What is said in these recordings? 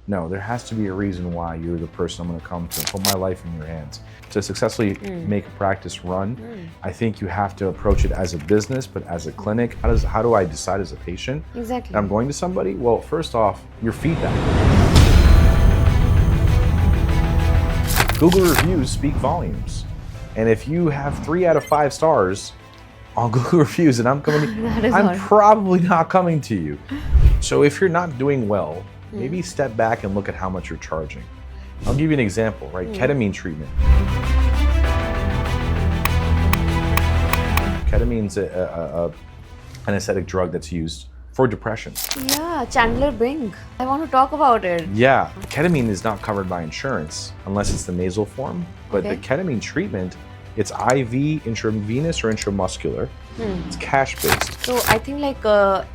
No, there has to be a reason why you're the person I'm going to come to, put my life in your hands. To successfully make a practice run, I think you have to approach it as a business, but as a clinic. How do I decide as a patient Exactly. that I'm going to somebody? Well, first off, your feedback. Google reviews speak volumes. And if you have 3 out of 5 stars on Google reviews and I'm probably not coming to you. So if you're not doing well, maybe step back and look at how much you're charging. I'll give you an example, right? Ketamine treatment. Ketamine's an anesthetic drug that's used for depression. Yeah, Chandler Bing. I want to talk about it. Yeah, ketamine is not covered by insurance unless it's the nasal form, but the ketamine treatment, it's IV, intravenous, or intramuscular. It's cash-based. So I think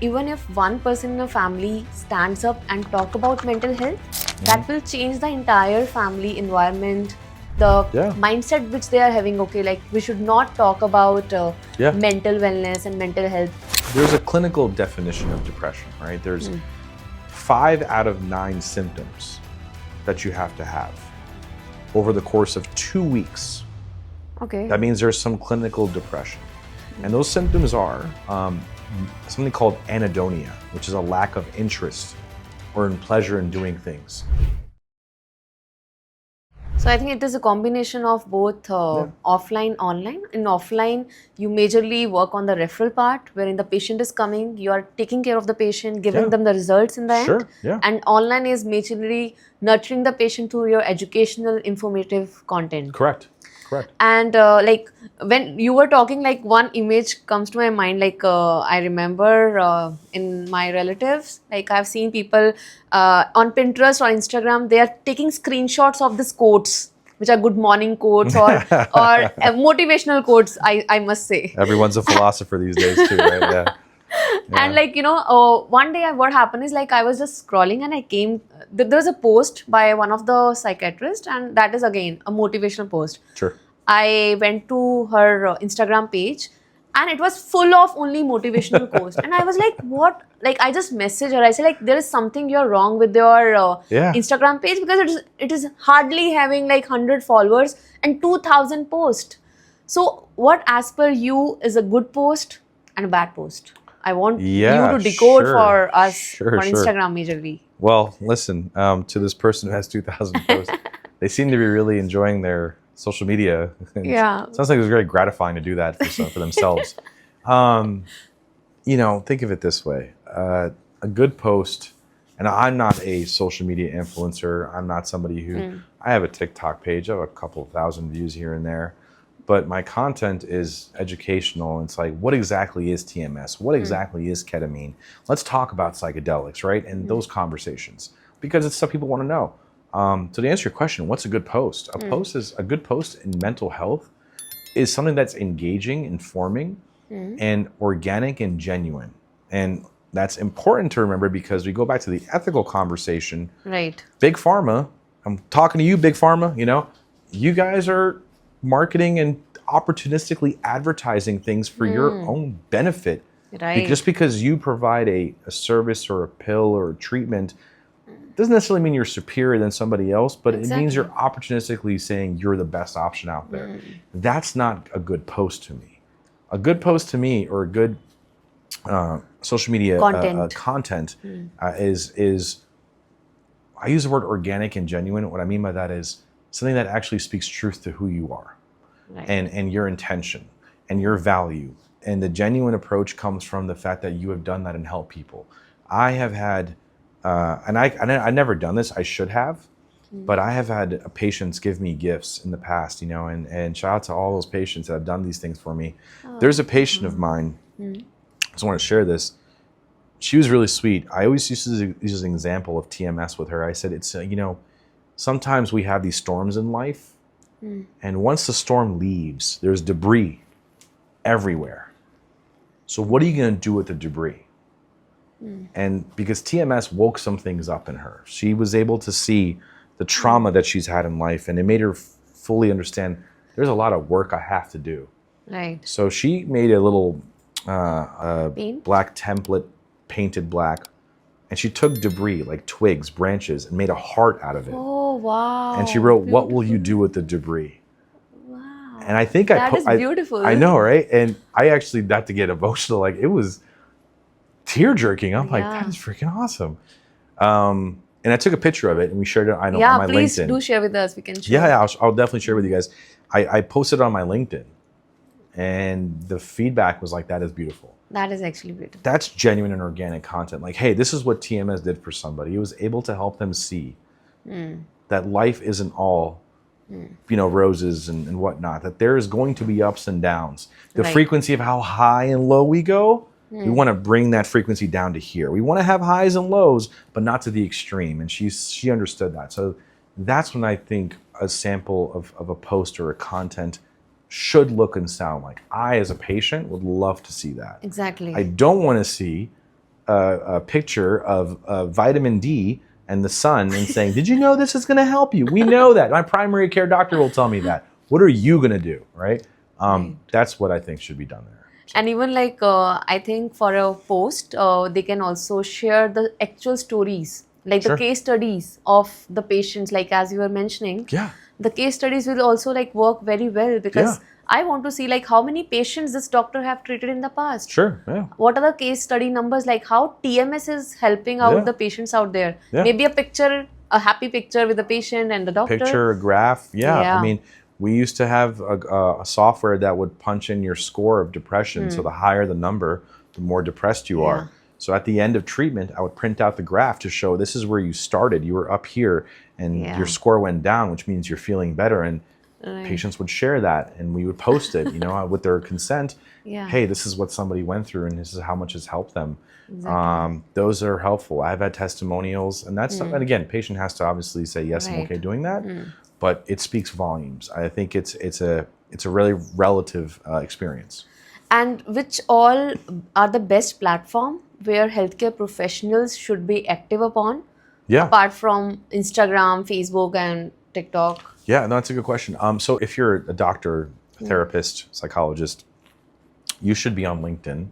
even if one person in a family stands up and talk about mental health, that will change the entire family environment, the mindset which they are having. Okay, like we should not talk about mental wellness and mental health. There's a clinical definition of depression, right? There's 5 out of 9 symptoms that you have to have over the course of 2 weeks. Okay. That means there's some clinical depression. And those symptoms are something called anhedonia, which is a lack of interest or in pleasure in doing things. So I think it is a combination of both offline, online. In offline, you majorly work on the referral part, wherein the patient is coming, you are taking care of the patient, giving them the results in the end. And online is majorly nurturing the patient through your educational, informative content. Correct. And when you were talking, one image comes to my mind. I remember in my relatives, I've seen people on Pinterest or Instagram, they are taking screenshots of these quotes, which are good morning quotes or motivational quotes, I must say. Everyone's a philosopher these days too, right? Yeah. And one day what happened is I was just scrolling and there was a post by one of the psychiatrists, and that is again a motivational post. Sure. I went to her Instagram page and it was full of only motivational quotes. And I was like, what? I just messaged her. I said, there is something you're wrong with your Instagram page, because it is hardly having 100 followers and 2,000 posts. So what as per you is a good post and a bad post? I want you to decode for us on Instagram majorly. Well, listen, to this person who has 2,000 posts, they seem to be really enjoying their social media. Sounds like it was very gratifying to do that for themselves. Think of it this way. A good post, and I'm not a social media influencer. I'm not somebody who, I have a TikTok page. I have a couple of thousand views here and there. But my content is educational. It's what exactly is TMS? What exactly is ketamine? Let's talk about psychedelics, right? And those conversations, because it's stuff people want to know. So to answer your question, what's a good post? A good post in mental health is something that's engaging, informing, and organic and genuine. And that's important to remember, because we go back to the ethical conversation. Right. Big Pharma, I'm talking to you, Big Pharma, you guys are marketing and opportunistically advertising things for your own benefit. Right. Just because you provide a service or a pill or a treatment doesn't necessarily mean you're superior than somebody else, but it means you're opportunistically saying you're the best option out there. That's not a good post to me. A good post to me, or a good social media content is, I use the word organic and genuine. What I mean by that is something that actually speaks truth to who you are, and your intention and your value. And the genuine approach comes from the fact that you have done that and helped people. I have had, and I've never done this, I should have, but I have had patients give me gifts in the past, and shout out to all those patients that have done these things for me. There's a patient of mine, I just want to share this. She was really sweet. I always used to use an example of TMS with her. I said, it's, sometimes we have these storms in life, and once the storm leaves, there's debris everywhere. So what are you going to do with the debris? And because TMS woke some things up in her, she was able to see the trauma that she's had in life, and it made her fully understand there's a lot of work I have to do. Right. So she made a little black template, painted black, and she took debris like twigs, branches, and made a heart out of it. Oh, wow. And she wrote, "What will you do with the debris?" Wow. And I think that is beautiful. I know, right? And I actually got to get emotional. Like, it was tear jerking. I'm like, that is freaking awesome. And I took a picture of it and we shared it on my LinkedIn. Yeah, please do share with us. We can share. Yeah, I'll definitely share with you guys. I posted it on my LinkedIn, and the feedback was like, that is beautiful. That is actually beautiful. That's genuine and organic content. Like, hey, this is what TMS did for somebody. It was able to help them see that life isn't all, roses and whatnot, that there is going to be ups and downs. The frequency of how high and low we go, we want to bring that frequency down to here. We want to have highs and lows, but not to the extreme. And she understood that. So that's when I think a sample of a post or a content should look and sound like. I, as a patient, would love to see that. Exactly. I don't want to see a picture of vitamin D and the sun and saying, did you know this is going to help you? We know that. My primary care doctor will tell me that. What are you going to do, right? That's what I think should be done there. And even like, I think for a post, they can also share the actual stories, like the case studies of the patients, like as you were mentioning. Yeah. The case studies will also like work very well, because I want to see like how many patients this doctor have treated in the past. Sure, yeah. What are the case study numbers, like how TMS is helping out the patients out there. Yeah. Maybe a picture, a happy picture with the patient and the doctor. Picture, a graph, I mean, we used to have a software that would punch in your score of depression. So the higher the number, the more depressed you are. So at the end of treatment, I would print out the graph to show this is where you started. You were up here and your score went down, which means you're feeling better. And patients would share that and we would post it, with their consent. Hey, this is what somebody went through and this is how much has helped them. Exactly. Those are helpful. I've had testimonials and that's, and again, patient has to obviously say, yes, I'm okay doing that. But it speaks volumes. I think it's a really relative experience. And which all are the best platform where healthcare professionals should be active upon? Apart from Instagram, Facebook, and TikTok. Yeah, no, that's a good question. So if you're a doctor, therapist, psychologist, you should be on LinkedIn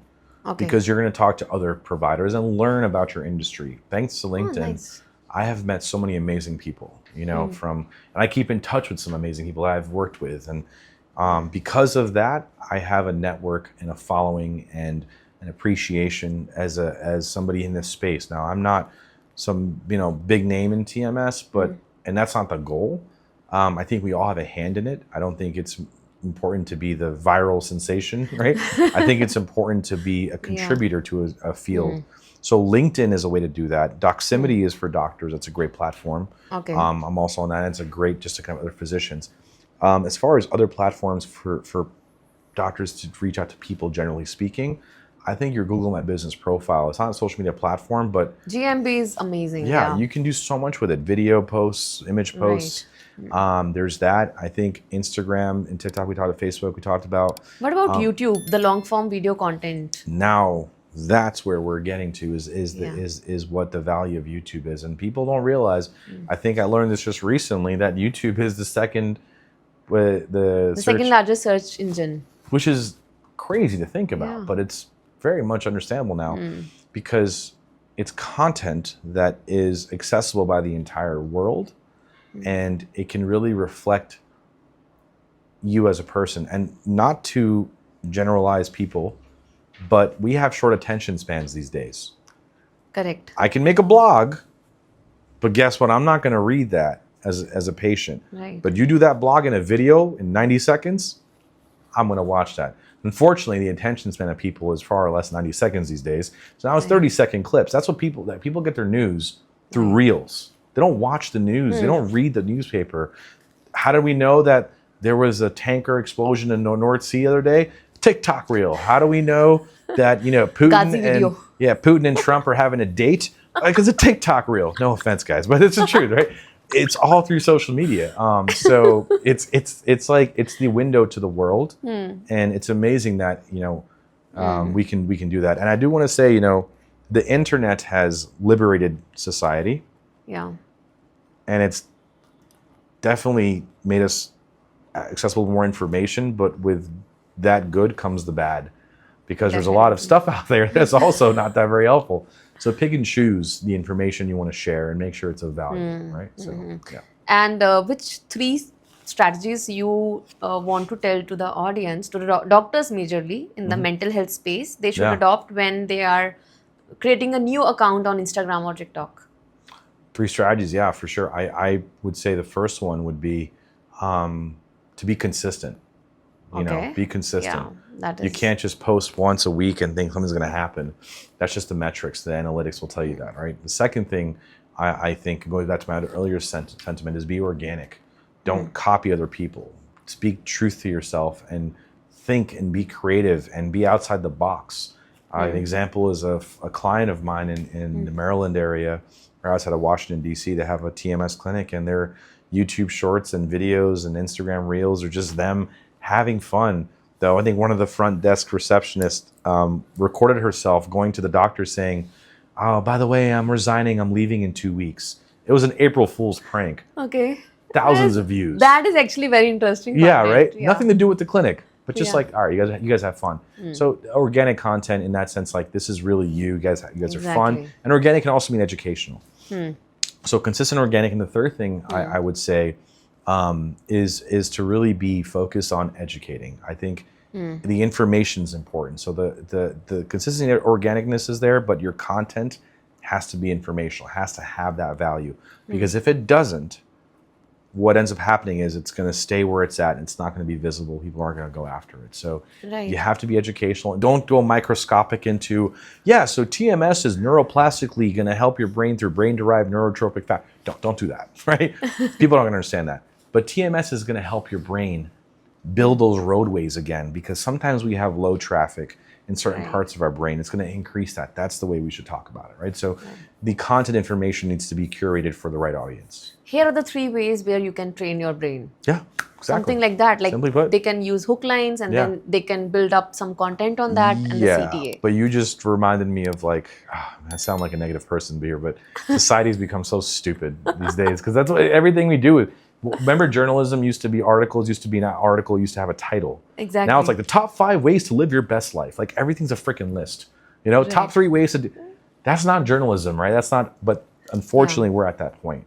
because you're going to talk to other providers and learn about your industry. Thanks to LinkedIn, I have met so many amazing people, and I keep in touch with some amazing people I've worked with. And because of that, I have a network and a following and an appreciation as somebody in this space. Now, I'm not some, big name in TMS, and that's not the goal. I think we all have a hand in it. I don't think it's important to be the viral sensation, right? I think it's important to be a contributor to a field. So LinkedIn is a way to do that. Doximity is for doctors. It's a great platform. I'm also on that. It's a great just to kind of other physicians. As far as other platforms for doctors to reach out to people, generally speaking, I think your Google My Business profile, it's not a social media platform, but GMB is amazing. Yeah, you can do so much with it. Video posts, image posts. There's that. I think Instagram and TikTok, we talked about Facebook, we talked about. What about YouTube, the long form video content? Now that's where we're getting to is what the value of YouTube is. And people don't realize, I think I learned this just recently, that YouTube is the second second largest search engine. Which is crazy to think about, but it's very much understandable now because it's content that is accessible by the entire world and it can really reflect you as a person. And not to generalize people, but we have short attention spans these days. Correct. I can make a blog, but guess what? I'm not going to read that as a patient. Right. But you do that blog in a video in 90 seconds, I'm going to watch that. Unfortunately, the attention span of people is far less than 90 seconds these days. So now it's 30-second clips. That's what people get their news through reels. They don't watch the news. They don't read the newspaper. How do we know that there was a tanker explosion in the North Sea the other day? TikTok reel. How do we know that Putin and Trump are having a date? Because it's a TikTok reel. No offense, guys, but it's the truth, right? It's all through social media. So it's like it's the window to the world, and it's amazing that we can do that. And I do want to say, the internet has liberated society. Yeah. And it's definitely made us accessible to more information, but with that good comes the bad. because there's a lot of stuff out there that's also not that very helpful. So pick and choose the information you want to share and make sure it's of value, right? So, yeah. And which 3 strategies you want to tell to the audience, to the doctors majorly in the mental health space, they should adopt when they are creating a new account on Instagram or TikTok? 3 strategies, yeah, for sure. I would say the first one would be to be consistent. You know, be consistent. Yeah, that is... You can't just post once a week and think something's going to happen. That's just the metrics. The analytics will tell you that, right? The second thing I think, going back to my earlier sentiment, is be organic. Don't copy other people. Speak truth to yourself and think and be creative and be outside the box. An example is a client of mine in the Maryland area, or outside of Washington, D.C. They have a TMS clinic, and their YouTube shorts and videos and Instagram reels are just them having fun. Though I think one of the front desk receptionists recorded herself going to the doctor saying, "Oh, by the way, I'm resigning. I'm leaving in 2 weeks." It was an April Fool's prank. Okay. Thousands of views. That is actually very interesting. Yeah, right? Yeah. Nothing to do with the clinic, but just like, all right, you guys have fun. So organic content in that sense, like this is really you. You guys are fun. And organic can also mean educational. So consistent organic. And the third thing I would say is to really be focused on educating. I think the information is important. So the consistency and organicness is there, but your content has to be informational, has to have that value. Because if it doesn't, what ends up happening is it's going to stay where it's at and it's not going to be visible. People aren't going to go after it. So you have to be educational. Don't go microscopic into, so TMS is neuroplastically going to help your brain through brain-derived neurotropic factor. Don't do that, right? People aren't going to understand that. But TMS is going to help your brain build those roadways again, because sometimes we have low traffic in certain parts of our brain. It's going to increase that. That's the way we should talk about it, right? So the content information needs to be curated for the right audience. Here are the 3 ways where you can train your brain. Yeah, exactly. Something like that. Like simply put, they can use hook lines and then they can build up some content on that and the CTA. But you just reminded me of like, I sound like a negative person here, but society's become so stupid these days, because that's what everything we do. Remember, journalism used to be articles, used to be an article, used to have a title. Exactly. Now it's like the top 5 ways to live your best life. Like everything's a freaking list. You know, top 3 ways to do. That's not journalism, right? That's not, but unfortunately we're at that point.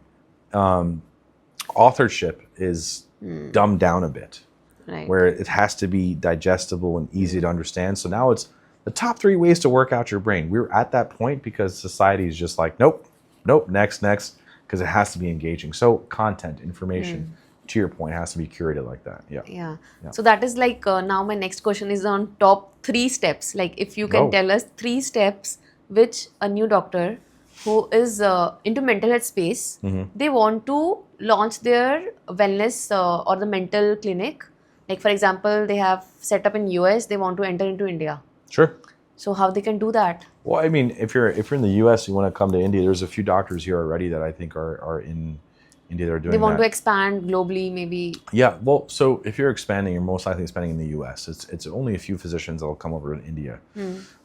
Authorship is dumbed down a bit, where it has to be digestible and easy to understand. So now it's the top 3 ways to work out your brain. We're at that point because society is just like, nope, next, because it has to be engaging. So content, information, to your point, has to be curated like that. Yeah. So that is like, now my next question is on top 3 steps. Like if you can tell us 3 steps which a new doctor who is into mental health space, they want to launch their wellness or the mental clinic. Like for example, they have set up in US, they want to enter into India. Sure. So how they can do that? Well, I mean, if you're in the US, you want to come to India, there's a few doctors here already that I think are in India that are doing that. They want to expand globally, maybe. Yeah, well, so if you're expanding, you're most likely expanding in the US. It's only a few physicians that will come over to India.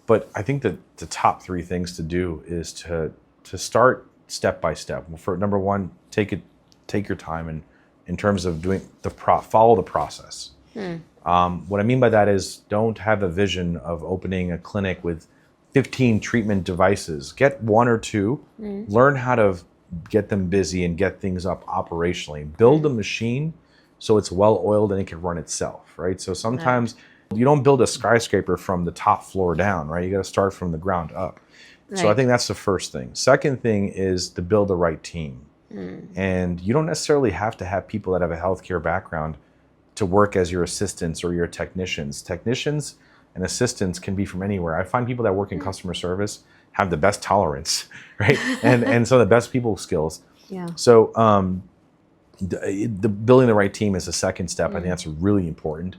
But I think that the top 3 things to do is to start step by step. For number 1, take your time and in terms of doing follow the process. What I mean by that is don't have a vision of opening a clinic with 15 treatment devices. Get 1 or 2, learn how to get them busy and get things up operationally. Build a machine so it's well oiled and it can run itself, right? So sometimes you don't build a skyscraper from the top floor down, right? You got to start from the ground up. So I think that's the first thing. Second thing is to build the right team. And you don't necessarily have to have people that have a healthcare background to work as your assistants or your technicians. Technicians and assistants can be from anywhere. I find people that work in customer service have the best tolerance, right? and some of the best people skills. Yeah. So the building the right team is the second step. I think that's really important.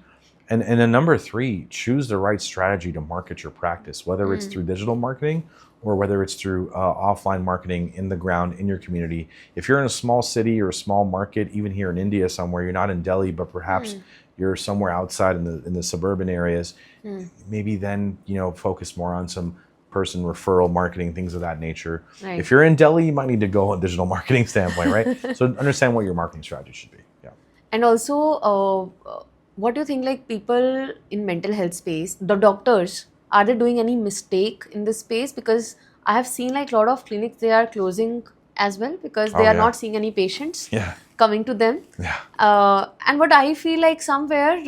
And then number 3, choose the right strategy to market your practice, whether it's through digital marketing or whether it's through offline marketing in the ground, in your community. If you're in a small city or a small market, even here in India somewhere, you're not in Delhi, but perhaps you're somewhere outside in the suburban areas, maybe then, focus more on some person referral marketing, things of that nature. Right. If you're in Delhi, you might need to go on digital marketing standpoint, right? So understand what your marketing strategy should be. Yeah. And also, what do you think, like people in mental health space, the doctors are they doing any mistake in this space? Because I have seen like a lot of clinics, they are closing as well because they are not seeing any patients coming to them. And what I feel like somewhere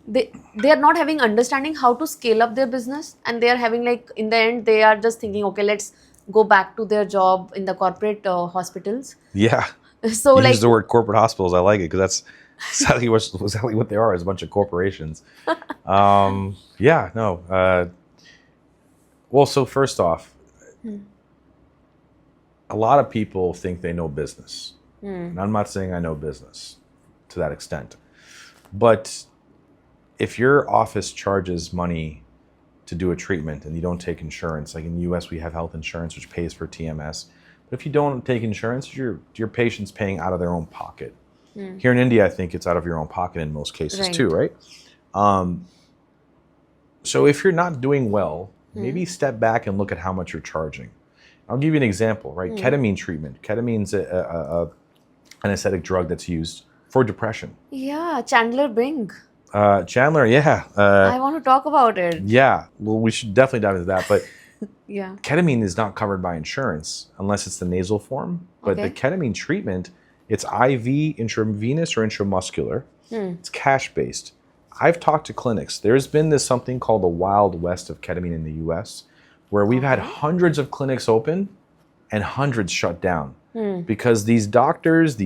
they are not having understanding how to scale up their business, and they are having like in the end they are just thinking, okay, let's go back to their job in the corporate hospitals. So you use the word corporate hospitals. I like it because that's exactly what they are, is a bunch of corporations. Well, so first off, a lot of people think they know business. And I'm not saying I know business to that extent. But if your office charges money to do a treatment and you don't take insurance, like in the US we have health insurance which pays for TMS. But if you don't take insurance, your patient's paying out of their own pocket. Here in India, I think it's out of your own pocket in most cases too, right? So if you're not doing well, maybe step back and look at how much you're charging. I'll give you an example, right? Ketamine treatment. Ketamine's an anesthetic drug that's used for depression. Yeah, Chandler Bing. Chandler, I want to talk about it. Yeah, well, we should definitely dive into that. But yeah, ketamine is not covered by insurance unless it's the nasal form. But the ketamine treatment, it's IV, intravenous, or intramuscular. It's cash-based. I've talked to clinics. There's been this something called the Wild West of ketamine in the US, where we've had hundreds of clinics open and hundreds shut down. Because these doctors,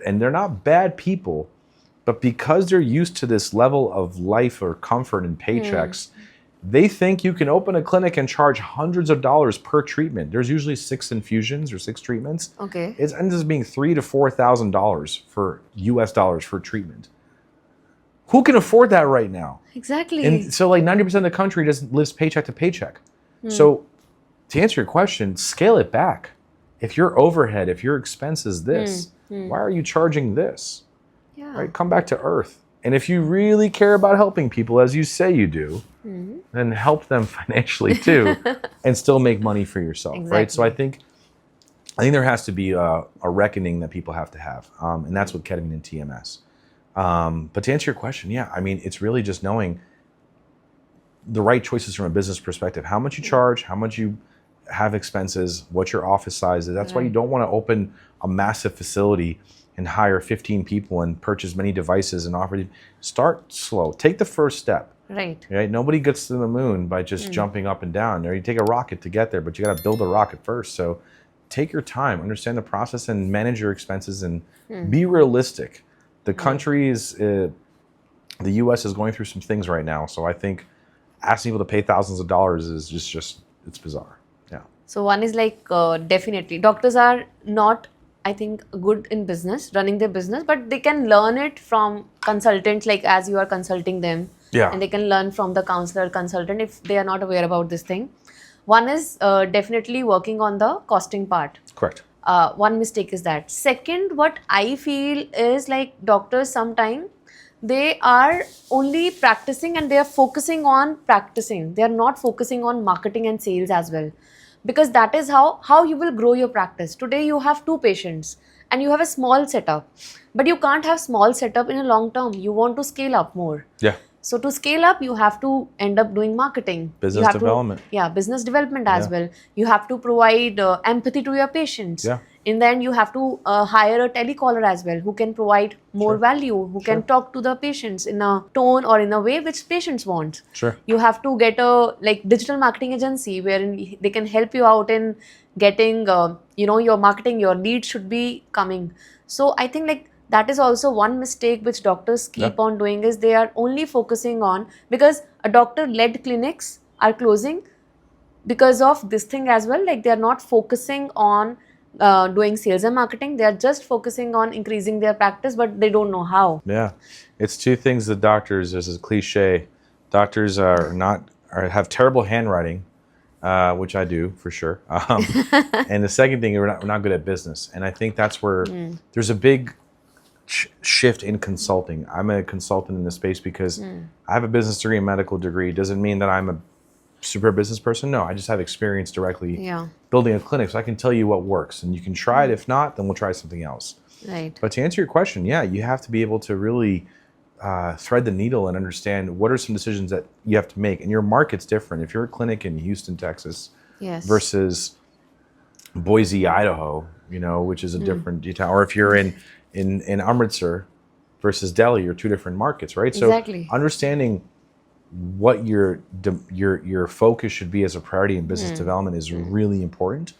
and they're not bad people, but because they're used to this level of life or comfort and paychecks, they think you can open a clinic and charge hundreds of dollars per treatment. There's usually 6 infusions or 6 treatments. It ends up being $3,000 to $4,000 for US dollars for treatment. Who can afford that right now? Exactly. And so like 90% of the country lives paycheck to paycheck. So to answer your question, scale it back. If your overhead, if your expense is this, why are you charging this? Right? Come back to earth. And if you really care about helping people, as you say you do, then help them financially too, and still make money for yourself, right? So I think there has to be a reckoning that people have to have, and that's with ketamine and TMS. But to answer your question, I mean, it's really just knowing the right choices from a business perspective. How much you charge, how much you have expenses, what your office size is. That's why you don't want to open a massive facility and hire 15 people and purchase many devices and offer. Start slow. Take the first step. Right. Nobody gets to the moon by just jumping up and down. You take a rocket to get there, but you got to build a rocket first. So take your time, understand the process, and manage your expenses, and be realistic. The country is, the U.S. is going through some things right now. So I think asking people to pay thousands of dollars is just it's bizarre. So one is like definitely doctors are not, I think, good in business, running their business, but they can learn it from consultants, like as you are consulting them. And they can learn from the counselor, consultant, if they are not aware about this thing. One is definitely working on the costing part. Correct. One mistake is that. Second, what I feel is like doctors sometimes, they are only practicing and they are focusing on practicing. They are not focusing on marketing and sales as well. Because that is how you will grow your practice. Today you have 2 patients and you have a small setup. But you can't have small setup in a long term. You want to scale up more. So to scale up, you have to end up doing marketing. Business development. Business development as well. You have to provide empathy to your patients. In the end, you have to hire a telecaller as well, who can provide more value, who can talk to the patients in a tone or in a way which patients want. You have to get a digital marketing agency wherein they can help you out in getting your marketing, your leads should be coming. So I think that is also one mistake which doctors keep on doing, is they are only focusing on, because a doctor-led clinics are closing because of this thing as well. They are not focusing on doing sales and marketing. They are just focusing on increasing their practice, but they don't know how. It's 2 things that doctors, there's a cliche, doctors have terrible handwriting, which I do for sure. And the second thing, we're not good at business. And I think that's where there's a big shift in consulting. I'm a consultant in this space because I have a business degree and medical degree. Doesn't mean that I'm a super business person. No, I just have experience directly building a clinic, so I can tell you what works, and you can try it. If not, then we'll try something else. Right. But to answer your question, you have to be able to really thread the needle and understand what are some decisions that you have to make. And your market's different. If you're a clinic in Houston, Texas, versus Boise, Idaho, which is a different town, or if you're in Amritsar versus Delhi, you're two different markets, right? Exactly. So understanding what your focus should be as a priority in business development is really important.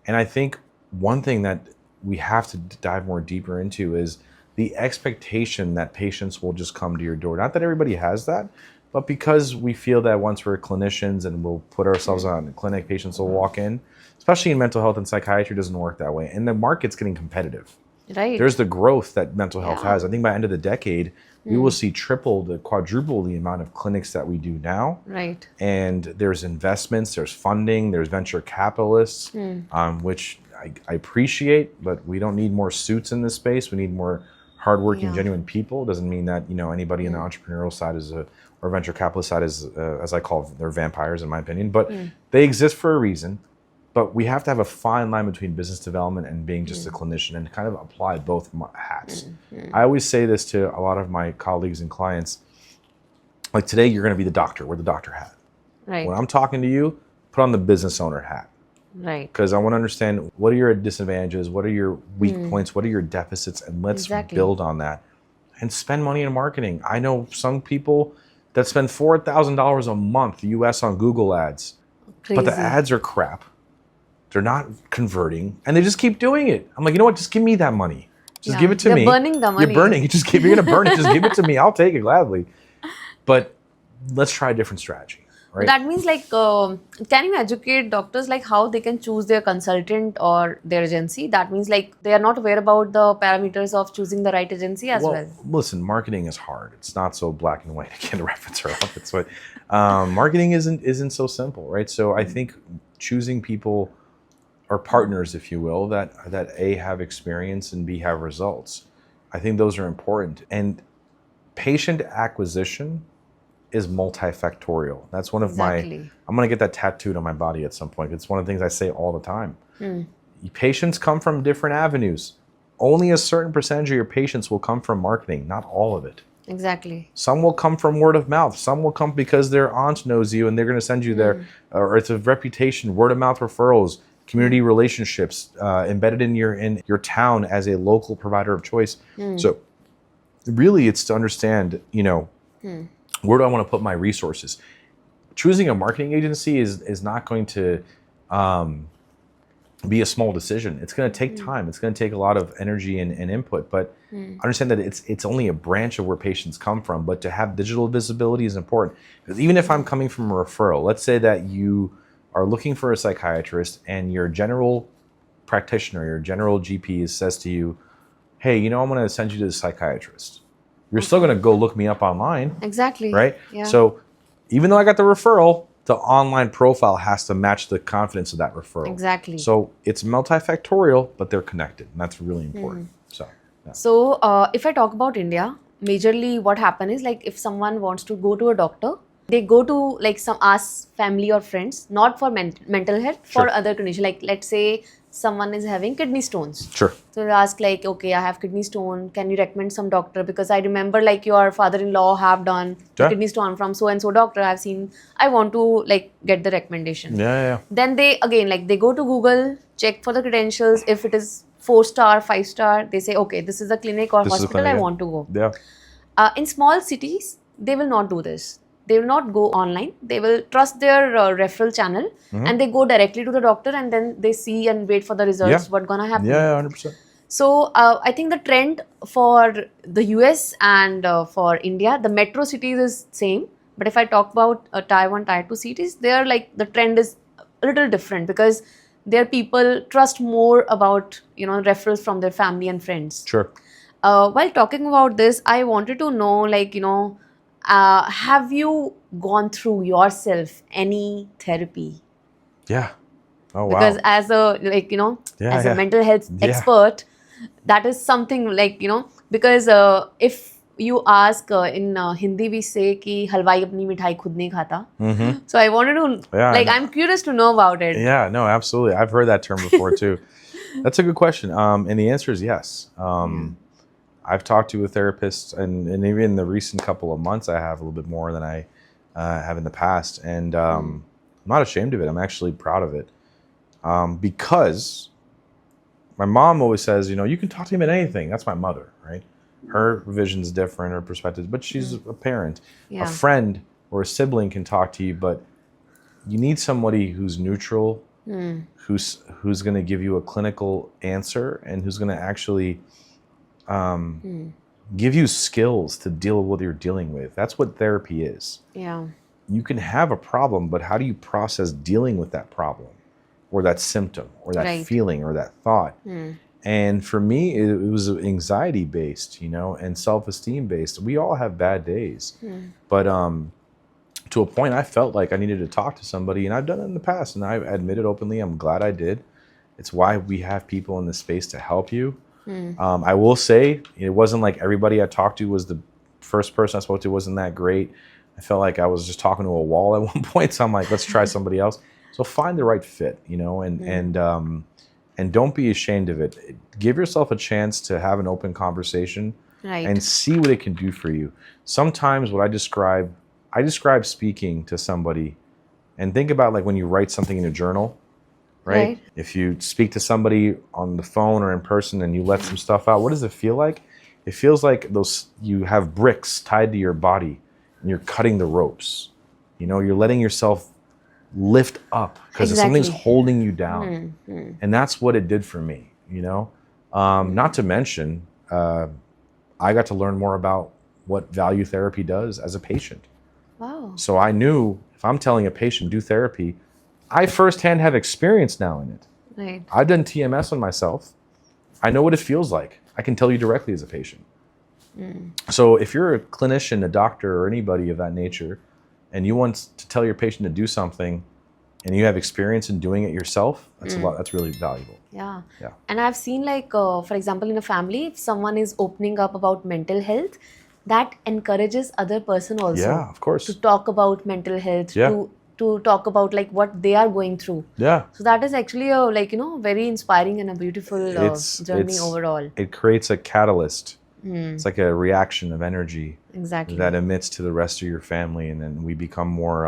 And I think one thing that we have to dive more deeper into is the expectation that patients will just come to your door. Not that everybody has that, but because we feel that once we're clinicians and we'll put ourselves on a clinic, patients will walk in. Especially in mental health and psychiatry, doesn't work that way. And the market's getting competitive. Right. There's the growth that mental health has. I think by the end of the decade, we will see quadruple the amount of clinics that we do now. Right. And there's investments, there's funding, there's venture capitalists, which I appreciate, but we don't need more suits in this space. We need more hardworking, genuine people. Doesn't mean that anybody in the entrepreneurial side or venture capitalist side is, as I call them, they're vampires in my opinion. But they exist for a reason. But we have to have a fine line between business development and being just a clinician and kind of apply both hats. I always say this to a lot of my colleagues and clients. Like today, you're going to be the doctor. Wear the doctor hat. Right. When I'm talking to you, put on the business owner hat. Right. Because I want to understand what are your disadvantages, what are your weak points, what are your deficits, and let's build on that. And spend money in marketing. I know some people that spend $4,000 a month US on Google ads. Crazy. But the ads are crap. They're not converting, and they just keep doing it. I'm like, you know what? Just give me that money. Just give it to me. You're burning the money. You're burning it. You're going to burn it. Just give it to me. I'll take it gladly. But let's try a different strategy, right? That means can you educate doctors how they can choose their consultant or their agency? That means they are not aware about the parameters of choosing the right agency as well. Listen, marketing is hard. It's not so black and white. Again, to reference her off. It's marketing isn't so simple, right? So I think choosing people or partners, if you will, that A, have experience and B, have results. I think those are important. And patient acquisition is multifactorial. That's one of I'm going to get that tattooed on my body at some point. It's one of the things I say all the time. Patients come from different avenues. Only a certain percentage of your patients will come from marketing, not all of it. Exactly. Some will come from word of mouth. Some will come because their aunt knows you and they're going to send you there. Or it's a reputation, word of mouth referrals, community relationships embedded in your town as a local provider of choice. So really it's to understand, where do I want to put my resources? Choosing a marketing agency is not going to be a small decision. It's going to take time. It's going to take a lot of energy and input, but understand that it's only a branch of where patients come from, but to have digital visibility is important. Because even if I'm coming from a referral, let's say that you are looking for a psychiatrist and your general practitioner, your general GP says to you, hey, I'm going to send you to the psychiatrist. You're still going to go look me up online. Exactly. Right? Yeah. So even though I got the referral, the online profile has to match the confidence of that referral. Exactly. So it's multifactorial, but they're connected. And that's really important. So if I talk about India, majorly what happens is if someone wants to go to a doctor, they go to some ask family or friends, not for mental health, for other conditions. Let's say someone is having kidney stones. Sure. So they ask okay, I have kidney stone. Can you recommend some doctor? Because I remember your father-in-law have done kidney stone from so and so doctor. I've seen. I want to get the recommendation. Yeah. Then they again they go to Google, check for the credentials. If it is 4-star, 5-star, they say okay, this is the clinic or hospital I want to go. Yeah. In small cities, they will not do this. They will not go online. They will trust their referral channel and they go directly to the doctor and then they see and wait for the results, what's going to happen. Yeah, 100%. So I think the trend for the US and for India, the metro cities is same. But if I talk about Tier 1, Tier 2 cities, they're the trend is a little different because their people trust more about, referrals from their family and friends. Sure. While talking about this, I wanted to know, have you gone through yourself any therapy? Yeah. Oh, wow. Because as a a mental health expert, that is something because if you ask in Hindi we say कि हलवाई अपनी मिठाई खुद नहीं खाता. So I wanted to I'm curious to know about it. Yeah, no, absolutely. I've heard that term before too. That's a good question. And the answer is yes. I've talked to a therapist, and even in the recent couple of months, I have a little bit more than I have in the past. And I'm not ashamed of it. I'm actually proud of it. Because my mom always says, you can talk to him about anything. That's my mother, right? Her vision's different, her perspective, but she's a parent. Yeah. A friend or a sibling can talk to you, but you need somebody who's neutral, who's going to give you a clinical answer, and who's going to actually give you skills to deal with what you're dealing with. That's what therapy is. Yeah. You can have a problem, but how do you process dealing with that problem or that symptom or that feeling or that thought? And for me, it was anxiety based, and self-esteem based. We all have bad days, but to a point, I felt like I needed to talk to somebody, and I've done it in the past, and I admit it openly. I'm glad I did. It's why we have people in this space to help you. I will say it wasn't like everybody I talked to was the first person I spoke to wasn't that great. I felt like I was just talking to a wall at one point. So I'm like, let's try somebody else. So find the right fit, and don't be ashamed of it. Give yourself a chance to have an open conversation and see what it can do for you. Sometimes what I describe speaking to somebody, and think about like when you write something in a journal, right? If you speak to somebody on the phone or in person and you let some stuff out, what does it feel like? It feels like you have bricks tied to your body and you're cutting the ropes. You're letting yourself lift up because something's holding you down. And that's what it did for me, Not to mention, I got to learn more about what value therapy does as a patient. Wow. So I knew if I'm telling a patient do therapy, I firsthand have experience now in it. Right. I've done TMS on myself. I know what it feels like. I can tell you directly as a patient. So if you're a clinician, a doctor, or anybody of that nature, and you want to tell your patient to do something, and you have experience in doing it yourself, that's a lot. That's really valuable. Yeah. And I've seen for example, in a family, if someone is opening up about mental health, that encourages other person also. Yeah, of course. To talk about mental health, to talk about what they are going through. Yeah. So that is actually a very inspiring and a beautiful journey overall. It creates a catalyst. It's like a reaction of energy that emits to the rest of your family, and then we become more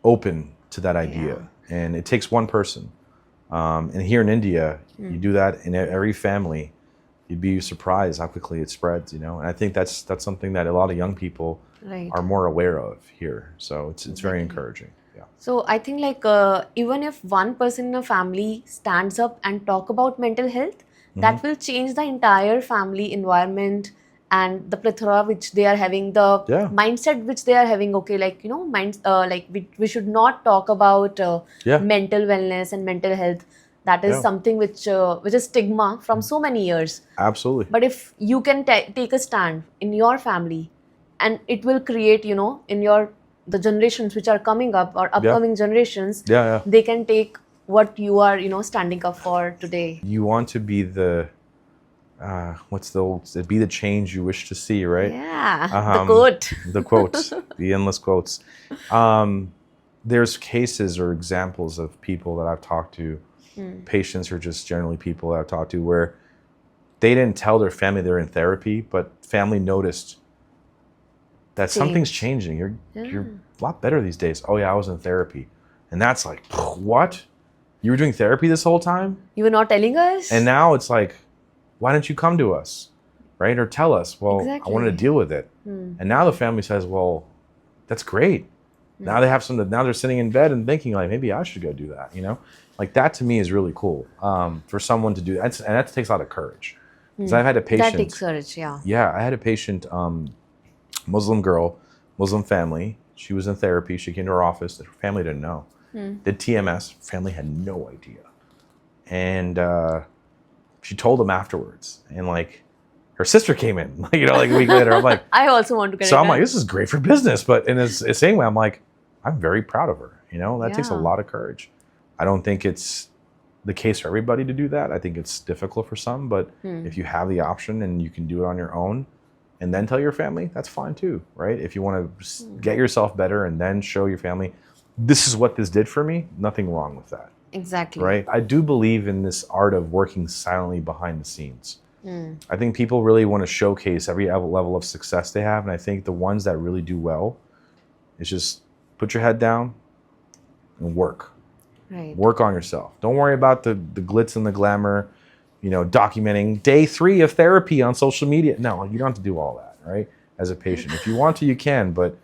open to that idea. And it takes one person. And here in India, you do that in every family. You'd be surprised how quickly it spreads, And I think that's something that a lot of young people are more aware of here. So it's very encouraging. Yeah. So I think even if one person in a family stands up and talk about mental health, that will change the entire family environment and the plethora which they are having, the mindset which they are having. Okay, we should not talk about mental wellness and mental health. That is something which is stigma from so many years. Absolutely. But if you can take a stand in your family, and it will create, in the generations which are coming up or upcoming generations, they can take what you are, standing up for today. You want to be the be the change you wish to see, right? Yeah, the quote. The quotes, the endless quotes. There's cases or examples of people that I've talked to, patients or just generally people that I've talked to, where they didn't tell their family they're in therapy, but family noticed that something's changing. You're a lot better these days. Oh yeah, I was in therapy. And that's like, what? You were doing therapy this whole time? You were not telling us? And now it's like, why didn't you come to us, right? Or tell us, well, I wanted to deal with it. And now the family says, well, that's great. Now they have now they're sitting in bed and thinking maybe I should go do that, That to me is really cool for someone to do that. And that takes a lot of courage. Because I've had a patient. That takes courage, yeah. Yeah, I had a patient, Muslim girl, Muslim family. She was in therapy. She came to our office. Her family didn't know. Did TMS. Family had no idea. And she told them afterwards. And her sister came in, a week later. I'm like, I also want to get it. So I'm like, this is great for business. But in the same way, I'm like, I'm very proud of her. That takes a lot of courage. I don't think it's the case for everybody to do that. I think it's difficult for some. But if you have the option and you can do it on your own, and then tell your family, that's fine too, right? If you want to get yourself better and then show your family, this is what this did for me, nothing wrong with that. Exactly. Right? I do believe in this art of working silently behind the scenes. I think people really want to showcase every level of success they have. And I think the ones that really do well is just put your head down and work. Right. Work on yourself. Don't worry about the glitz and the glamour, documenting day 3 of therapy on social media. No, you don't have to do all that, right? As a patient. If you want to, you can, but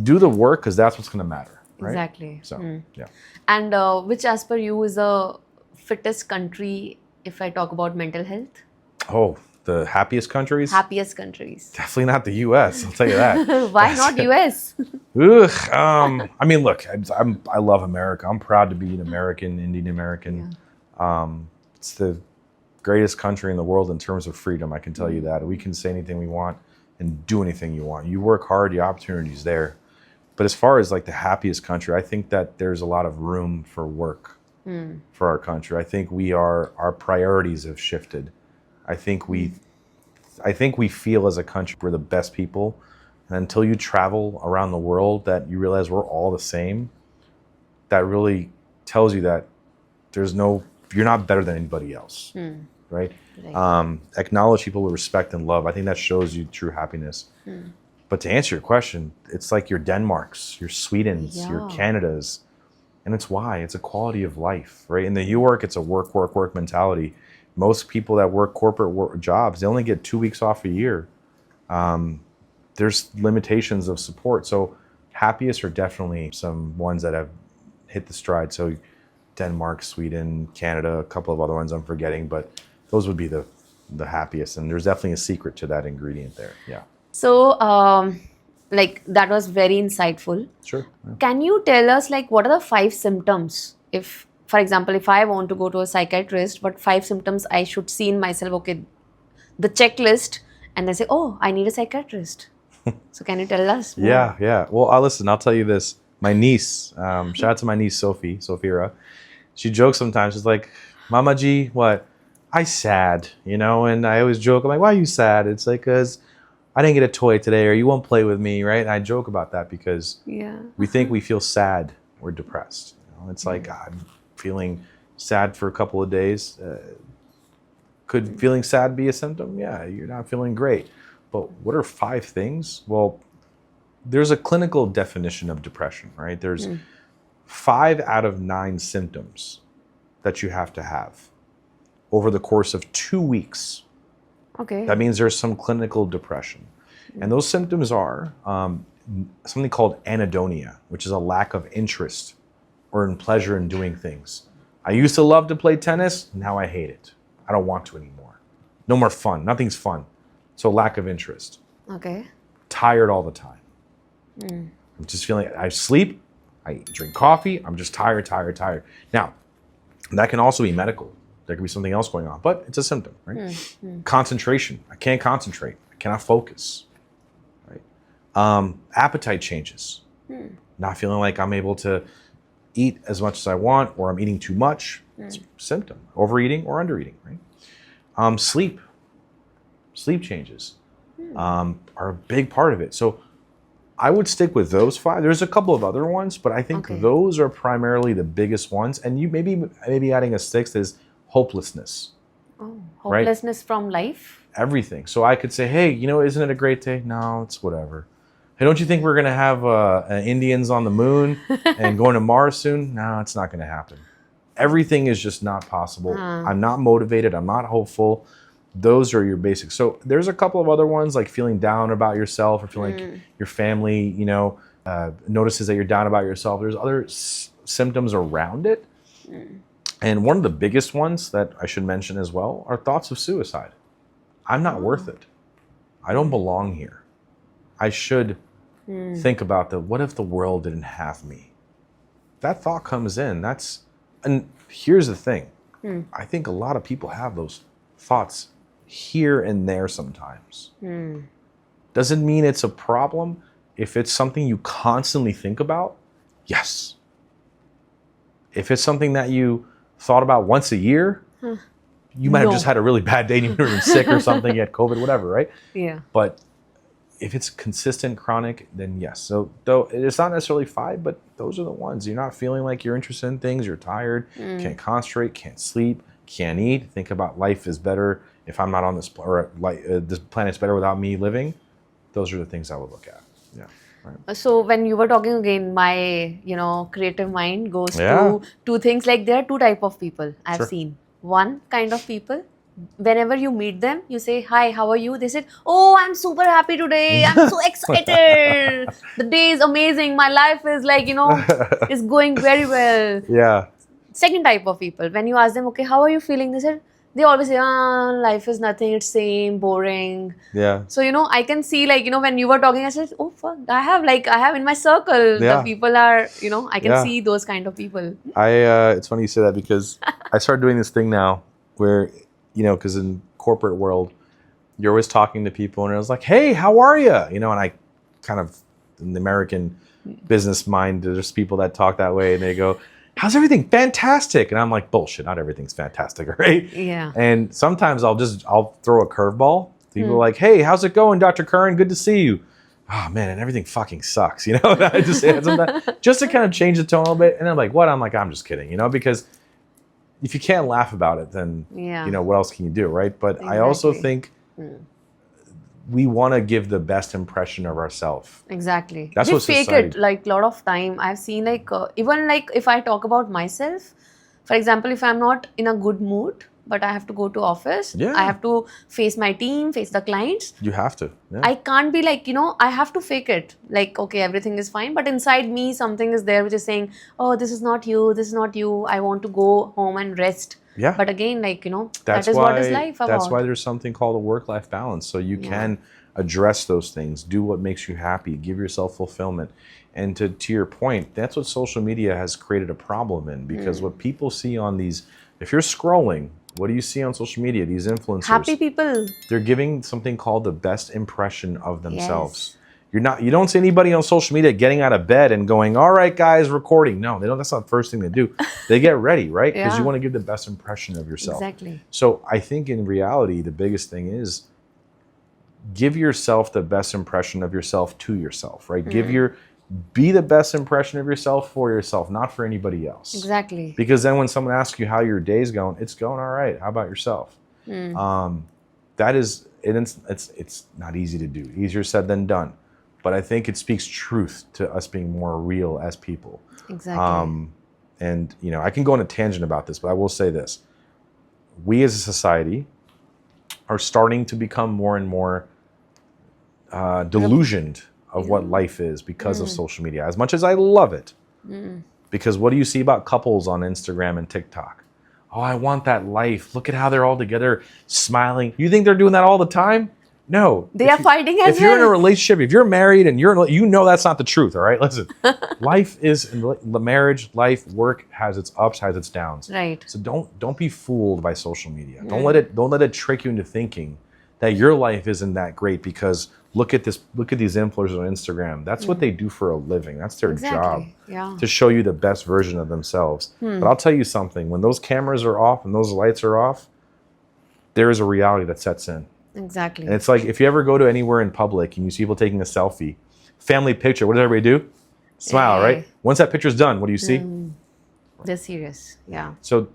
do the work, because that's what's going to matter. Right? Exactly. So, yeah. And which, as per you, is the fittest country if I talk about mental health? Oh, the happiest countries? Happiest countries. Definitely not the U.S. I'll tell you that. Why not US? Ugh. I mean, look, I love America. I'm proud to be an American, Indian American. Yeah. It's the greatest country in the world in terms of freedom. I can tell you that. We can say anything we want and do anything you want. You work hard, the opportunity's there. But as far as like the happiest country, I think that there's a lot of room for work for our country. I think our priorities have shifted. I think we feel as a country we're the best people. And until you travel around the world that you realize we're all the same, that really tells you that you're not better than anybody else. Right? Acknowledge people with respect and love. I think that shows you true happiness. But to answer your question, it's like your Denmarks, your Swedens, your Canadas. And it's why. It's a quality of life, right? In the U.S., it's a work mentality. Most people that work corporate jobs, they only get 2 weeks off a year. There's limitations of support. So happiest are definitely some ones that have hit the stride. So Denmark, Sweden, Canada, a couple of other ones I'm forgetting, but those would be the happiest. And there's definitely a secret to that ingredient there. Yeah. So, that was very insightful. Sure. Yeah. Can you tell us, what are the 5 symptoms? If, for example, if I want to go to a psychiatrist, what 5 symptoms I should see in myself? Okay, the checklist, and I say, oh, I need a psychiatrist. So can you tell us more? Yeah. Well, listen, I'll tell you this. My niece, shout out to my niece, Sophia. She jokes sometimes. She's like, Mama G, what? I sad, and I always joke. I'm like, why are you sad? It's like, because I didn't get a toy today, or you won't play with me, right? And I joke about that because we think we feel sad or depressed. It's like, I'm feeling sad for a couple of days. Could feeling sad be a symptom? Yeah, you're not feeling great. But what are 5 things? Well, there's a clinical definition of depression, right? There's 5 out of 9 symptoms that you have to have over the course of 2 weeks. Okay. That means there's some clinical depression. And those symptoms are something called anhedonia, which is a lack of interest or in pleasure in doing things. I used to love to play tennis. Now I hate it. I don't want to anymore. No more fun. Nothing's fun. So lack of interest. Okay. Tired all the time. I'm just feeling, I sleep, I drink coffee, I'm just tired. Now, that can also be medical. There could be something else going on, but it's a symptom, right? Concentration. I can't concentrate. I cannot focus, right? Appetite changes. Not feeling like I'm able to eat as much as I want, or I'm eating too much. It's a symptom. Overeating or undereating, right? Sleep. Sleep changes are a big part of it. So I would stick with those 5. There's a couple of other ones, but I think those are primarily the biggest ones. And you maybe adding a 6th is hopelessness. Oh, hopelessness, right? From life? Everything. So I could say, hey, isn't it a great day? No, it's whatever. Hey, don't you think we're going to have Indians on the moon and going to Mars soon? No, it's not going to happen. Everything is just not possible. I'm not motivated. I'm not hopeful. Those are your basics. So there's a couple of other ones, like feeling down about yourself, or feeling like your family, notices that you're down about yourself. There's other symptoms around it. And one of the biggest ones that I should mention as well are thoughts of suicide. I'm not worth it. I don't belong here. I should think about what if the world didn't have me? That thought comes in. And here's the thing. I think a lot of people have those thoughts here and there sometimes. Doesn't mean it's a problem. If it's something you constantly think about, yes. If it's something that you thought about once a year, you might have just had a really bad day and you were sick or something, you had COVID, whatever, right? Yeah. But if it's consistent, chronic, then yes. So though it's not necessarily 5, but those are the ones. You're not feeling like you're interested in things. You're tired, can't concentrate, can't sleep, can't eat. Think about life is better if I'm not on this, or like this planet's better without me living. Those are the things I would look at. Yeah. Right. So when you were talking again, my creative mind goes to two things. Like there are two type of people I've seen. One kind of people, whenever you meet them, you say, "Hi, how are you?" They said, "Oh, I'm super happy today. I'm so excited. The day is amazing. My life is like is going very well." Yeah. Second type of people, when you ask them, "Okay, how are you feeling?" They always say, life is nothing, it's same, boring. Yeah. So, I can see when you were talking, I said, oh, fuck, I have in my circle, the people are, I can see those kind of people. It's funny you say that, because I started doing this thing now where, because in corporate world, you're always talking to people and I was like, hey, how are you? And I kind of, in the American business mind, there's people that talk that way and they go, how's everything? Fantastic. And I'm like, bullshit, not everything's fantastic, right? Yeah. And sometimes I'll throw a curveball. People are like, hey, how's it going, Dr. Karan? Good to see you. Oh man, and everything fucking sucks, And I just say it sometimes just to kind of change the tone a little bit. And I'm like, what? I'm like, I'm just kidding, because if you can't laugh about it, then what else can you do, right? But I also think we want to give the best impression of ourselves. Exactly. That's we what fake society... it like a lot of time. I've seen even if I talk about myself, for example, if I'm not in a good mood, but I have to go to office, I have to face my team, face the clients. You have to. Yeah. I can't be I have to fake it. Like, okay, everything is fine. But inside me, something is there which is saying, oh, this is not you, this is not you. I want to go home and rest. Yeah. But again, that is what is life about. That's why there's something called a work-life balance. So you can address those things, do what makes you happy, give yourself fulfillment. And to your point, that's what social media has created a problem in, because what people see on these, if you're scrolling, what do you see on social media? These influencers. Happy people. They're giving something called the best impression of themselves. Yes. You don't see anybody on social media getting out of bed and going, all right, guys, recording. No, they don't. That's not the first thing they do. They get ready, right? Because you want to give the best impression of yourself. Exactly. So I think in reality, the biggest thing is give yourself the best impression of yourself to yourself, right? Be the best impression of yourself for yourself, not for anybody else. Exactly. Because then when someone asks you how your day's going, it's going all right. How about yourself? That is, it's not easy to do. Easier said than done. But I think it speaks truth to us being more real as people. Exactly. And, I can go on a tangent about this, but I will say this. We as a society are starting to become more and more delusioned of what life is because of social media. As much as I love it. Because what do you see about couples on Instagram and TikTok? Oh, I want that life. Look at how they're all together smiling. You think they're doing that all the time? No. They are fighting as well. If you're in a relationship, if you're married and that's not the truth, all right? Listen, life is, the marriage, life, work has its ups, has its downs. Right. So don't be fooled by social media. Don't let it trick you into thinking that your life isn't that great because look at these influencers on Instagram. That's what they do for a living. That's their job. Yeah. To show you the best version of themselves. But I'll tell you something, when those cameras are off and those lights are off, there is a reality that sets in. Exactly. And it's like if you ever go to anywhere in public and you see people taking a selfie, family picture, what does everybody do? Smile, right? Once that picture's done, what do you see? They're serious. Yeah. So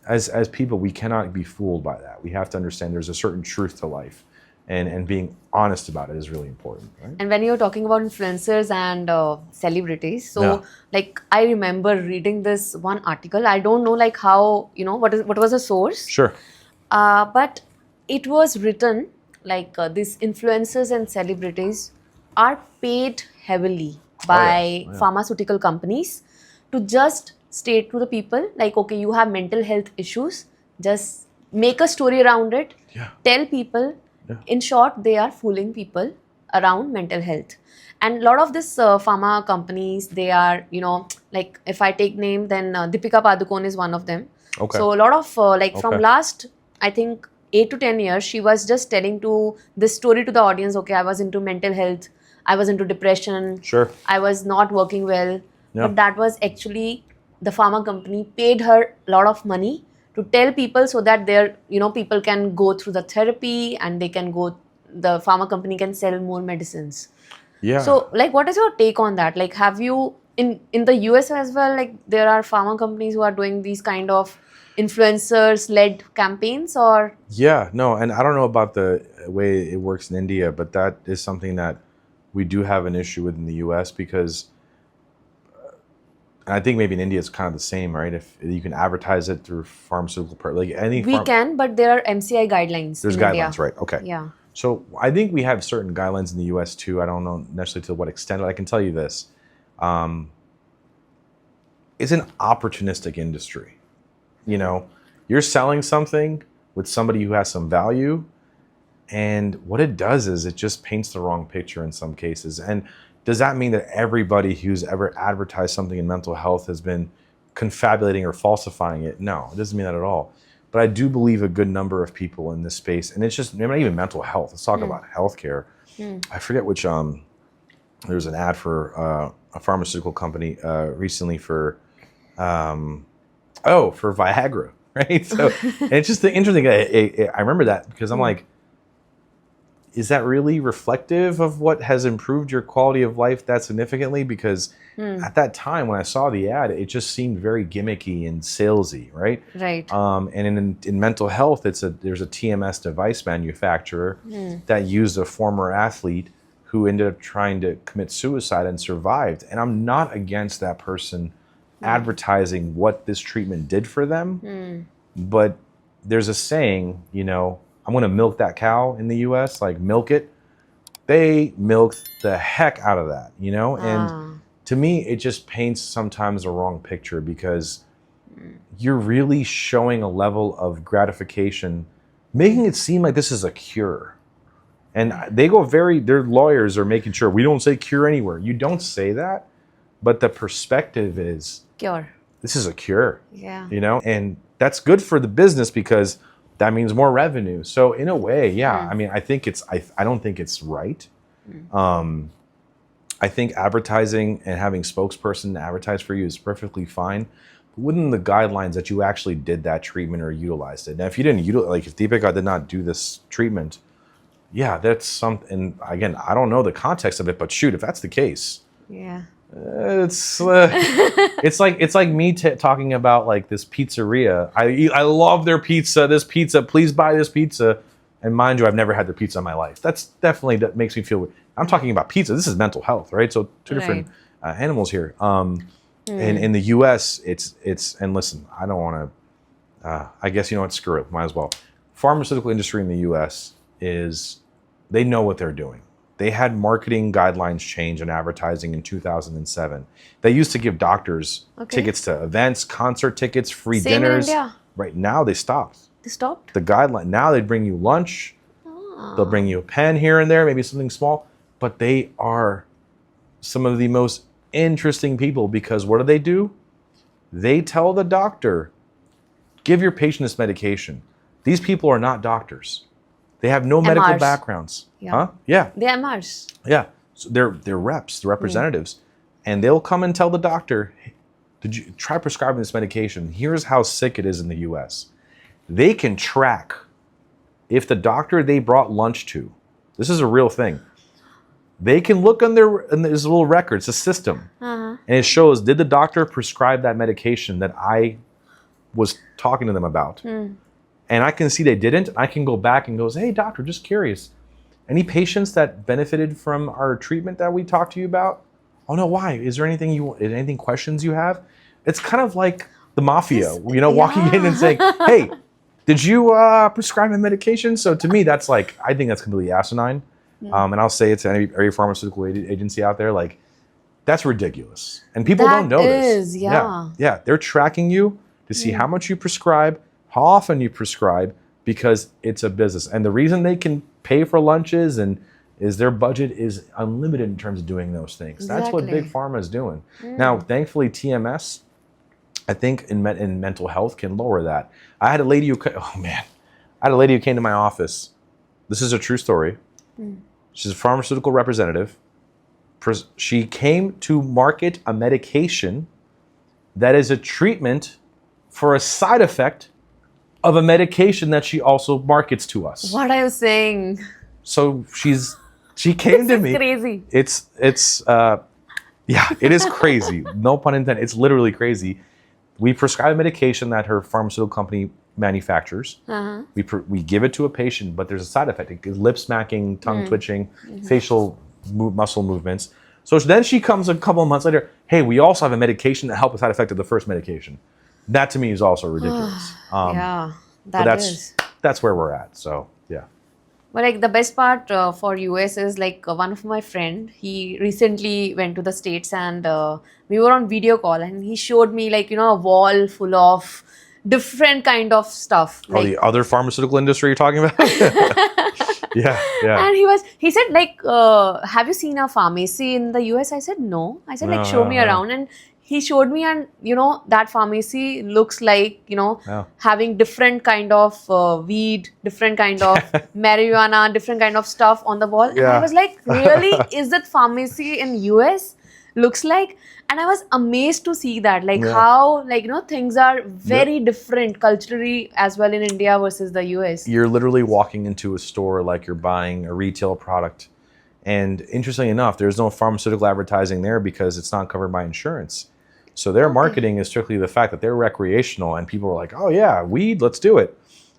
as people, we cannot be fooled by that. We have to understand there's a certain truth to life. And being honest about it is really important, right? And when you're talking about influencers and celebrities, so I remember reading this one article. I don't know how, what was the source? Sure. But it was written these influencers and celebrities are paid heavily by pharmaceutical companies to just state to the people okay, you have mental health issues, just make a story around it, tell people. In short, they are fooling people around mental health. And a lot of this pharma companies, they are, if I take name, then Deepika Padukone is one of them. Okay. So a lot of from last, I think 8 to 10 years, she was just telling this story to the audience. Okay, I was into mental health. I was into depression. Sure. I was not working well. But that was actually the pharma company paid her a lot of money to tell people so that people can go through the therapy and they can go the pharma company can sell more medicines. Yeah. So, like, what is your take on that? Like, have you in the US as well? Like, there are pharma companies who are doing these kind of influencers-led campaigns, or Yeah, no, and I don't know about the way it works in India, but that is something that we do have an issue with in the US because and I think maybe in India it's kind of the same, right? If you can advertise it through pharmaceutical, like we can, but there are MCI guidelines. There's in guidelines, India. right? Okay. Yeah. So I think we have certain guidelines in the US too. I don't know necessarily to what extent, but I can tell you this. It's an opportunistic industry. You know, you're selling something with somebody who has some value, and what it does is it just paints the wrong picture in some cases. And does that mean that everybody who's ever advertised something in mental health has been confabulating or falsifying it? No, it doesn't mean that at all. But I do believe a good number of people in this space, and it's just not even mental health. Let's talk about healthcare. I forget which. There was an ad for a pharmaceutical company recently for Viagra, right? So and it's just interesting. I remember that because I'm like, is that really reflective of what has improved your quality of life that significantly? Because at that time when I saw the ad, it just seemed very gimmicky and salesy, right? Right. And in mental health, there's a TMS device manufacturer that used a former athlete who ended up trying to commit suicide and survived. And I'm not against that person advertising what this treatment did for them, but there's a saying, you know, I'm going to milk that cow in the US, like milk it. They milked the heck out of that, you know? And to me, it just paints sometimes a wrong picture because you're really showing a level of gratification, making it seem like this is a cure. And their lawyers are making sure we don't say cure anywhere. You don't say that, but the perspective is Cure. This is a cure. Yeah. You know, and that's good for the business because that means more revenue. So in a way, yeah, I mean, I think I don't think it's right. I think advertising and having spokesperson advertise for you is perfectly fine. But within the guidelines that you actually did that treatment or utilized it. Now, if you didn't utilize, like if Deepika did not do this treatment, yeah, that's something. And again, I don't know the context of it, but shoot, if that's the case, yeah, it's like me talking about like this pizzeria. I love their pizza. This pizza, please buy this pizza. And mind you, I've never had their pizza in my life. That makes me feel weird. I'm talking about pizza. This is mental health, right? So two different animals here. And in the U.S., it's and listen, I don't want to. I guess you know what? Screw it. Might as well. Pharmaceutical industry in the U.S. they know what they're doing. They had marketing guidelines change in advertising in 2007. They used to give doctors tickets to events, concert tickets, free dinners. In India. Right now, they stopped. They stopped? The guideline. Now they bring you lunch. They'll bring you a pen here and there, maybe something small. But they are some of the most interesting people because what do? They tell the doctor, give your patient this medication. These people are not doctors. They have no medical backgrounds. Yeah. Huh? Yeah. They're MRs. Yeah. So they're reps, they're representatives. And they'll come and tell the doctor, did you try prescribing this medication? Here's how sick it is in the US. They can track if the doctor they brought lunch to, this is a real thing. They can look in there's a little record, it's a system. And it shows, did the doctor prescribe that medication that I was talking to them about? And I can see they didn't. I can go back and goes, hey, doctor, just curious. Any patients that benefited from our treatment that we talked to you about? Oh, no, why? Is there anything questions you have? It's kind of like the mafia, you know, walking in and saying, hey, did you prescribe my medication? So to me, I think that's completely asinine. And I'll say it to every pharmaceutical agency out there, like, that's ridiculous. And people don't know this. Yeah. They're tracking you to see how much you prescribe, how often you prescribe, because it's a business. And the reason they can pay for lunches is their budget is unlimited in terms of doing those things. Exactly. That's what Big Pharma is doing. Now, thankfully, TMS, I think in mental health can lower that. I had a lady who came to my office. This is a true story. She's a pharmaceutical representative. She came to market a medication that is a treatment for a side effect of a medication that she also markets to us. What are you saying? So she came to me. Crazy. Yeah, it is crazy. No pun intended. It's literally crazy. We prescribe a medication that her pharmaceutical company manufactures. We give it to a patient, but there's a side effect. It gives lip smacking, tongue twitching, facial muscle movements. So then she comes a couple of months later, hey, we also have a medication that helped with side effect of the first medication. That to me is also ridiculous. Yeah, that's where we're at. So yeah. But like the best part for US is like one of my friend, he recently went to the States and we were on video call and he showed me like, a wall full of different kind of stuff. Like, the other pharmaceutical industry you're talking about? Yeah. And he said like, have you seen a pharmacy in the US? I said, no. I said like, show me around. And he showed me and, that pharmacy looks like, having different kind of weed, different kind of marijuana, different kind of stuff on the wall. And I was like, really? Is that pharmacy in US looks like? And I was amazed to see that, like how, like, things are very different culturally as well in India versus the US. You're literally walking into a store like you're buying a retail product. And interestingly enough, there's no pharmaceutical advertising there because it's not covered by insurance. So their marketing is strictly the fact that they're recreational and people are like, oh yeah, weed, let's do it.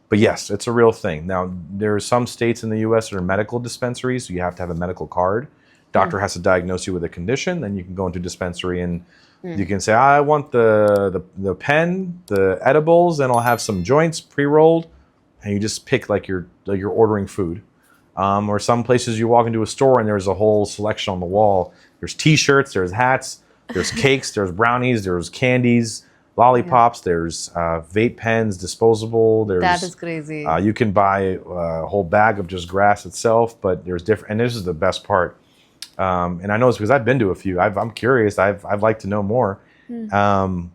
But yes, it's a real thing. Now, there are some states in the US that are medical dispensaries, so you have to have a medical card. Doctor has to diagnose you with a condition, then you can go into dispensary and you can say, I want the pen, the edibles, and I'll have some joints pre-rolled. And you just pick like you're ordering food. Or some places you walk into a store and there's a whole selection on the wall. There's t-shirts, there's hats, there's cakes, there's brownies, there's candies, lollipops, there's vape pens, disposable. That is crazy. You can buy a whole bag of just grass itself, but there's different, and this is the best part. And I know it's because I've been to a few. I'm curious. I'd like to know more. No,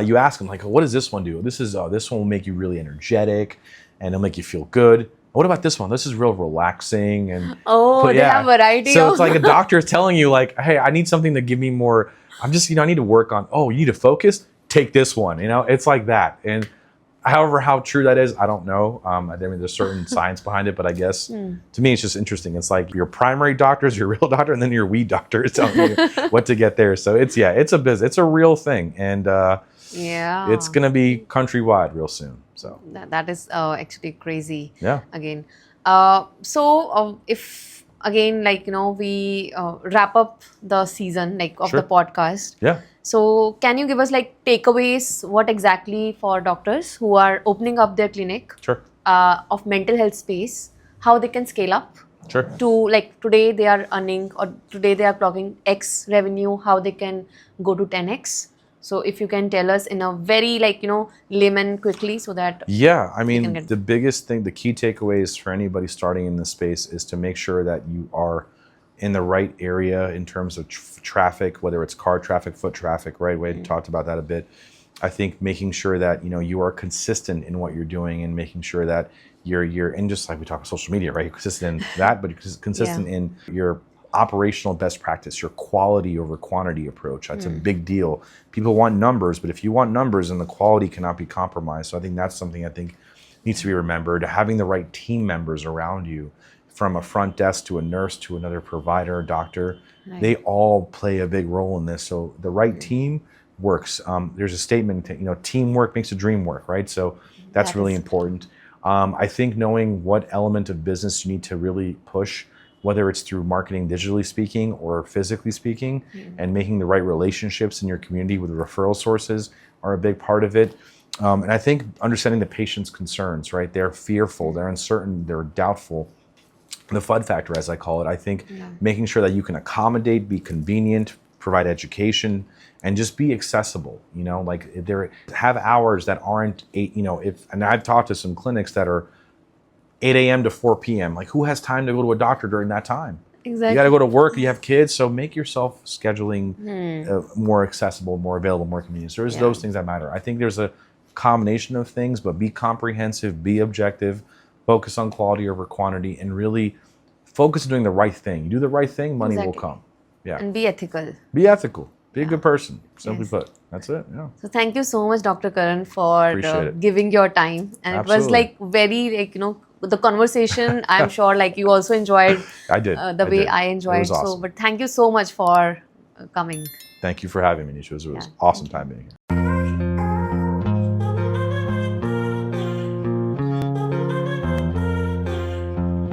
you ask them like, what does this one do? This one will make you really energetic, and it'll make you feel good. What about this one? This is real relaxing and they have variety. So it's like a doctor is telling you like, hey, I need something to give me more. I'm just, I need to work on. Oh, you need to focus. Take this one. It's like that. And however, how true that is, I don't know. I mean, there's certain science behind it, but I guess to me, it's just interesting. It's like your primary doctor is your real doctor, and then your weed doctor is telling you what to get there. So it's a business. It's a real thing, and it's gonna be countrywide real soon. So that is actually crazy. Yeah. Again, so if again, like we wrap up the season like of the podcast. Yeah. So can you give us like takeaways? What exactly for doctors who are opening up their clinic of mental health space, how they can scale up to like today they are earning or today they are clocking X revenue, how they can go to 10X. So if you can tell us in a very like, layman quickly so that. Yeah, I mean, the biggest thing, the key takeaways for anybody starting in this space is to make sure that you are in the right area in terms of traffic, whether it's car traffic, foot traffic, right? We talked about that a bit. I think making sure that, you are consistent in what you're doing and making sure that you're in, just like we talk about social media, right? You're consistent in that, but you're consistent in your operational best practice, your quality over quantity approach. That's a big deal. People want numbers, but if you want numbers, then the quality cannot be compromised. So I think that's something I think needs to be remembered. Having the right team members around you, from a front desk to a nurse to another provider, a doctor, they all play a big role in this. So the right team works. There's a statement, teamwork makes a dream work, right? So that's really important. I think knowing what element of business you need to really push, whether it's through marketing digitally speaking or physically speaking, and making the right relationships in your community with referral sources are a big part of it. And I think understanding the patient's concerns, right? They're fearful, they're uncertain, they're doubtful. The FUD factor, as I call it, I think making sure that you can accommodate, be convenient, provide education, and just be accessible. Like have hours that aren't 8, and I've talked to some clinics that are 8 a.m. to 4 p.m. Like, who has time to go to a doctor during that time? Exactly. You got to go to work, you have kids, so make yourself scheduling more accessible, more available, more convenient. So there's those things that matter. I think there's a combination of things, but be comprehensive, be objective, focus on quality over quantity, and really focus on doing the right thing. You do the right thing, money will come. Yeah. And be ethical. Be ethical. Be a good person, simply put. That's it. Yeah. So thank you so much, Dr. Karan, for giving your time. And it was like very the conversation. I'm sure like you also enjoyed I did. the way I It enjoyed. was awesome. So, but thank you so much for coming. Thank you for having me, Nishu. It was Yeah. awesome time being here.